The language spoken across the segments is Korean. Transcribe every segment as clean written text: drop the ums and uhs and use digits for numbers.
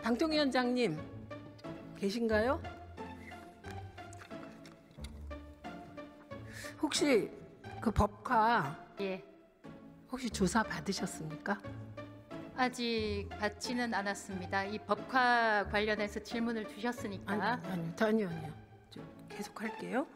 방통위원장님 계신가요? 혹시 그 법화 예, 혹시 조사 받으셨습니까? 아직 받지는 않았습니다. 이 법화 관련해서 질문을 주셨으니까 아니요. 좀 계속 할게요.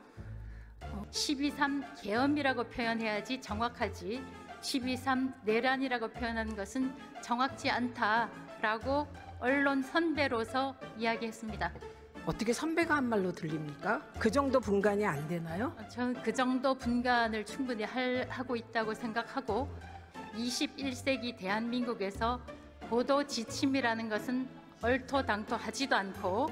12.3 계엄이라고 표현해야지 정확하지 12.3 내란이라고 표현하는 것은 정확지 않다라고 언론 선배로서 이야기했습니다. 어떻게 선배가 한 말로 들립니까? 그 정도 분간이 안 되나요? 저는 그 정도 분간을 충분히 하고 있다고 생각하고 21세기 대한민국에서 보도 지침이라는 것은 얼토당토하지도 않고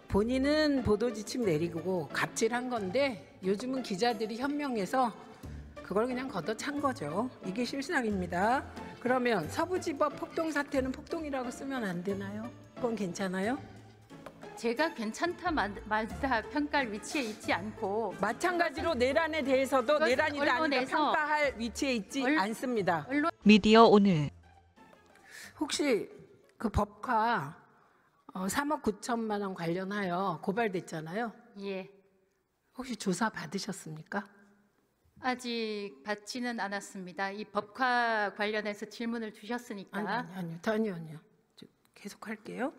본인은 보도 지침 내리고 갑질한 건데 요즘은 기자들이 현명해서 그걸 그냥 걷어찬 거죠. 이게 실상입니다. 그러면 서부지법 폭동 사태는 폭동이라고 쓰면 안 되나요? 그건 괜찮아요? 제가 괜찮다 말다 평가할 위치에 있지 않고 마찬가지로 내란에 대해서도 그것은 내란이다 아니다 언론에서 평가할 위치에 있지 않습니다. 언론 미디어 오늘 혹시 그 법화 3억 9천만 원 관련하여 고발됐잖아요. 예, 혹시 조사 받으셨습니까? 아직 받지는 않았습니다. 이 법화 관련해서 질문을 주셨으니까 아니요. 좀 계속 할게요.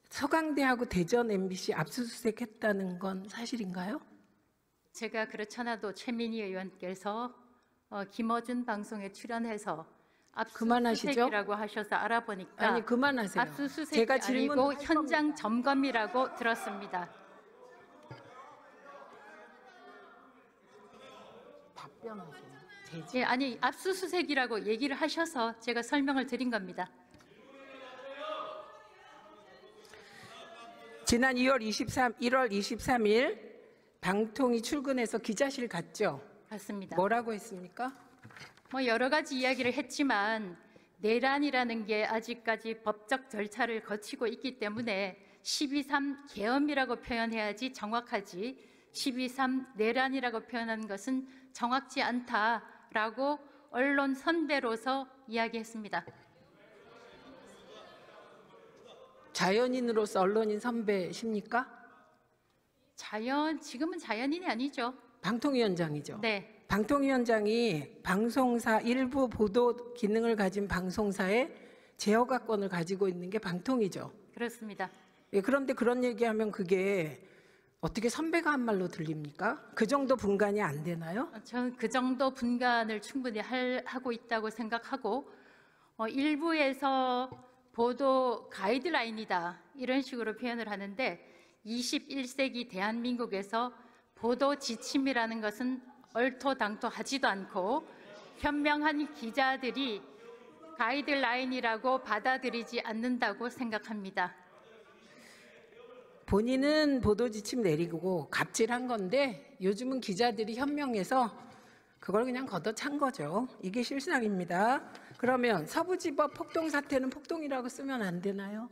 서강대하고 대전 MBC 압수수색했다는 건 사실인가요? 제가 그렇잖아도 최민희 의원께서 김어준 방송에 출연해서 압수수색이라고 하셔서 알아보니까 아니 그만하세요. 압수수색이 제가 아니고 질문할 현장 겁니다. 점검이라고 들었습니다. 답변하세요. 예, 아니 압수수색이라고 얘기를 하셔서 제가 설명을 드린 겁니다. 지난 1월 23일 방통위 출근해서 기자실 갔죠? 맞습니다. 뭐라고 했습니까? 뭐 여러 가지 이야기를 했지만 내란이라는 게 아직까지 법적 절차를 거치고 있기 때문에 12.3 계엄이라고 표현해야지 정확하지 12.3 내란이라고 표현하는 것은 정확지 않다라고 언론 선배로서 이야기했습니다. 자연인으로서 언론인 선배십니까? 지금은 자연인이 아니죠. 방통위원장이죠. 네. 방통위원장이 방송사 일부 보도 기능을 가진 방송사의 제어가권을 가지고 있는 게 방통이죠. 그렇습니다. 예, 그런데 그런 얘기하면 그게 어떻게 선배가 한 말로 들립니까? 그 정도 분간이 안 되나요? 저는 그 정도 분간을 충분히 하고 있다고 생각하고 일부에서 보도 가이드라인이다 이런 식으로 표현을 하는데 21세기 대한민국에서 보도 지침이라는 것은 얼토당토하지도 않고 현명한 기자들이 가이드라인이라고 받아들이지 않는다고 생각합니다. 본인은 보도 지침 내리고 갑질한 건데 요즘은 기자들이 현명해서 그걸 그냥 걷어찬 거죠. 이게 실상입니다. 그러면 서부지법 폭동 사태는 폭동이라고 쓰면 안 되나요?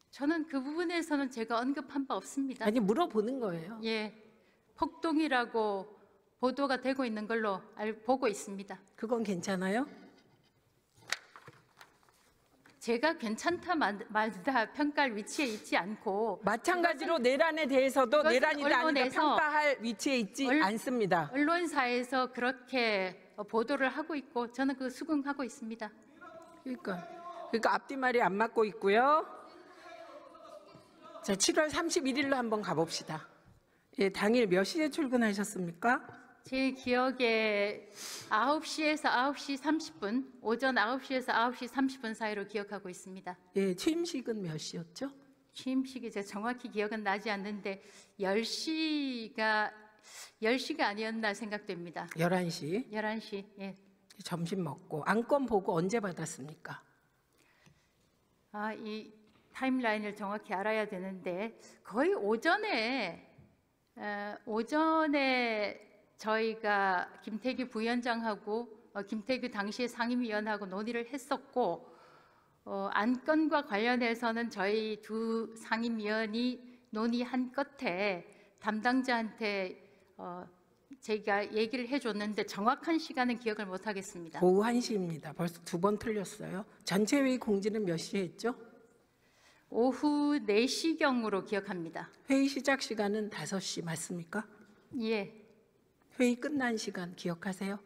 저는 그 부분에서는 제가 언급한 바 없습니다. 아니 물어보는 거예요. 예, 폭동이라고 보도가 되고 있는 걸로 보고 있습니다. 그건 괜찮아요? 제가 괜찮다 말다 평가할 위치에 있지 않고 마찬가지로 내란에 대해서도 그것은 내란이다 아니다 언론에서 평가할 위치에 있지 않습니다. 언론사에서 그렇게 보도를 하고 있고 저는 그 수긍하고 있습니다. 그러니까 앞뒤말이 안 맞고 있고요. 자, 7월 31일로 한번 가봅시다. 예, 당일 몇 시에 출근하셨습니까? 제 기억에 9시에서 9시 30분, 오전 9시에서 9시 30분 사이로 기억하고 있습니다. 예, 취임식은 몇 시였죠? 취임식이 제가 정확히 기억은 나지 않는데 10시가 아니었나 생각됩니다. 11시. 11시. 예. 점심 먹고 안건 보고 언제 받았습니까? 이 타임라인을 정확히 알아야 되는데 거의 오전에 저희가 김태규 부위원장하고 김태규 당시의 상임위원하고 논의를 했었고 안건과 관련해서는 저희 두 상임위원이 논의한 끝에 담당자한테 제가 얘기를 해줬는데 정확한 시간은 기억을 못 하겠습니다. 오후 1시입니다. 벌써 2번 틀렸어요. 전체 회의 공지는 몇 시에 했죠? 오후 4시경으로 기억합니다. 회의 시작 시간은 5시 맞습니까? 예. 회의 끝난 시간 기억하세요?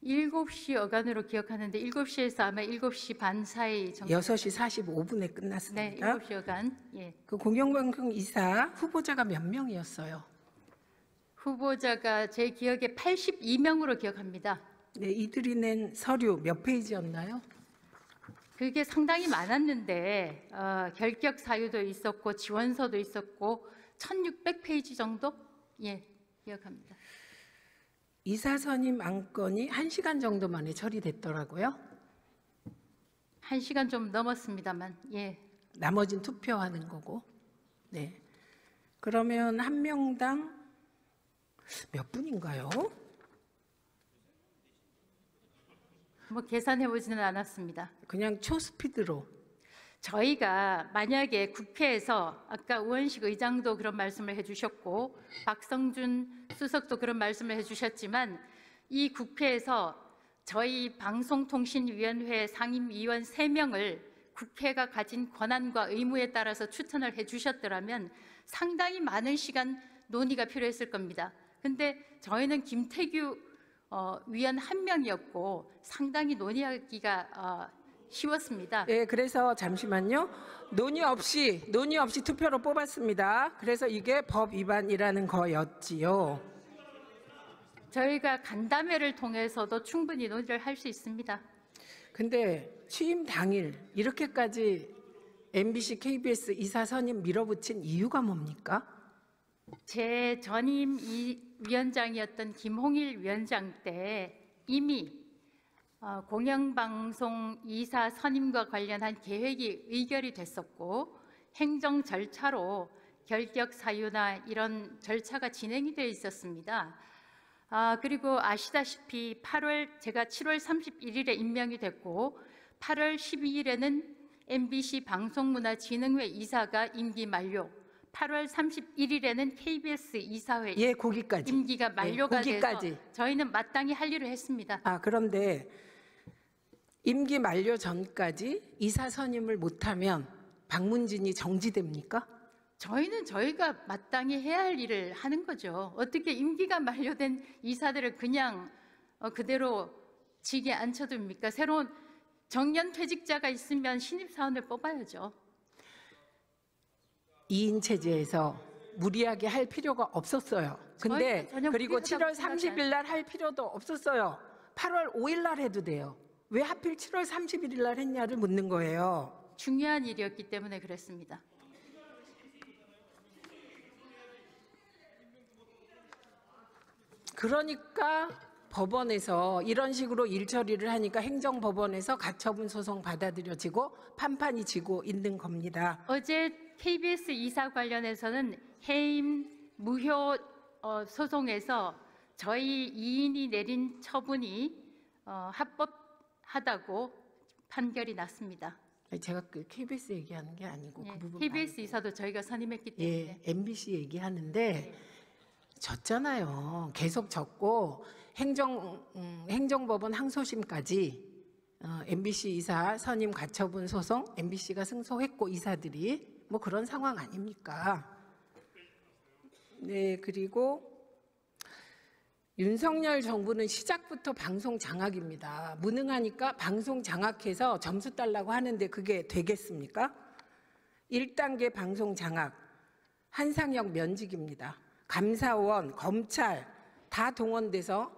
7시 어간으로 기억하는데 7시에서 아마 7시 반 사이 정도. 6시 45분에 네, 끝났습니다. 7시 어간. 예. 그 공영방송 이사 후보자가 몇 명이었어요? 후보자가 제 기억에 82명으로 기억합니다. 네, 이들이 낸 서류 몇 페이지였나요? 그게 상당히 많았는데 결격 사유도 있었고 지원서도 있었고 1600페이지 정도? 예, 기억합니다. 이사 선임 안건이 1시간 정도 만에 처리됐더라고요. 1시간 좀 넘었습니다만, 예. 나머진 투표하는 거고. 네. 그러면 한 명당 몇 분인가요? 뭐 계산해 보지는 않았습니다. 그냥 초스피드로. 저희가 만약에 국회에서 아까 우원식 의장도 그런 말씀을 해주셨고 박성준 수석도 그런 말씀을 해주셨지만 이 국회에서 저희 방송통신위원회 상임위원 3명을 국회가 가진 권한과 의무에 따라서 추천을 해주셨더라면 상당히 많은 시간 논의가 필요했을 겁니다. 근데 저희는 김태규 위원 1명이었고 상당히 논의하기가 쉬웠습니다. 네, 그래서 잠시만요. 논의 없이 투표로 뽑았습니다. 그래서 이게 법 위반이라는 거였지요. 저희가 간담회를 통해서도 충분히 논의를 할 수 있습니다. 근데 취임 당일 이렇게까지 MBC, KBS 이사 선임 밀어붙인 이유가 뭡니까? 제 전임 위원장이었던 김홍일 위원장 때 이미 공영방송 이사 선임과 관련한 계획이 의결이 됐었고 행정 절차로 결격 사유나 이런 절차가 진행이 되어 있었습니다. 그리고 아시다시피 제가 7월 31일에 임명이 됐고 8월 12일에는 MBC 방송문화진흥회 이사가 임기 만료, 8월 31일에는 KBS 이사회 예, 거기까지. 임기가 만료가 거기까지. 돼서 저희는 마땅히 할 일을 했습니다. 그런데 임기 만료 전까지 이사 선임을 못하면 방문진이 정지됩니까? 저희는 저희가 마땅히 해야 할 일을 하는 거죠. 어떻게 임기가 만료된 이사들을 그냥 그대로 직에 앉혀둡니까? 새로운 정년퇴직자가 있으면 신입사원을 뽑아야죠. 2인 체제에서 무리하게 할 필요가 없었어요. 근데 저희는 전혀 그리고 무리하다고 7월 30일 날 할 필요도 없었어요. 8월 5일 날 해도 돼요. 왜 하필 7월 31일 날 했냐를 묻는 거예요. 중요한 일이었기 때문에 그랬습니다. 그러니까 법원에서 이런 식으로 일 처리를 하니까 행정법원에서 가처분 소송 받아들여지고 판판이 지고 있는 겁니다. 어제 KBS 이사 관련해서는 해임 무효 소송에서 저희 2인이 내린 처분이 합법하다고 판결이 났습니다. 제가 그 KBS 얘기하는 게 아니고 예, 그 부분 KBS 이사도 저희가 선임했기 때문에. 예, MBC 얘기하는데 졌잖아요. 계속 졌고 행정법원 항소심까지 MBC 이사 선임 가처분 소송 MBC가 승소했고 이사들이 뭐 그런 상황 아닙니까? 네, 그리고 윤석열 정부는 시작부터 방송 장악입니다. 무능하니까 방송 장악해서 점수 달라고 하는데 그게 되겠습니까? 1단계 방송 장악, 한상혁 면직입니다. 감사원, 검찰 다 동원돼서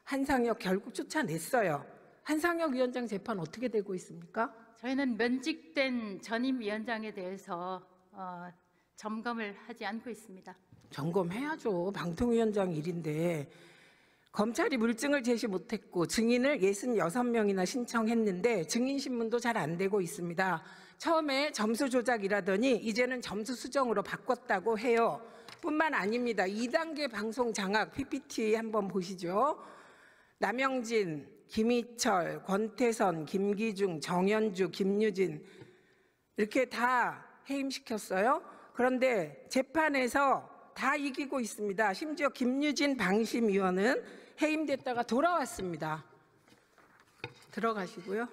한상혁 결국 쫓아냈어요. 한상혁 위원장 재판 어떻게 되고 있습니까? 저희는 면직된 전임 위원장에 대해서 점검을 하지 않고 있습니다. 점검해야죠. 방통위원장 일인데. 검찰이 물증을 제시 못했고 증인을 66명이나 신청했는데 증인 신문도 잘 안 되고 있습니다. 처음에 점수 조작이라더니 이제는 점수 수정으로 바꿨다고 해요. 뿐만 아닙니다. 2단계 방송 장악 PPT 한번 보시죠. 남영진, 김희철, 권태선, 김기중, 정현주, 김유진 이렇게 다 해임시켰어요. 그런데 재판에서 다 이기고 있습니다. 심지어 김유진 방심위원은 해임됐다가 돌아왔습니다. 들어가시고요.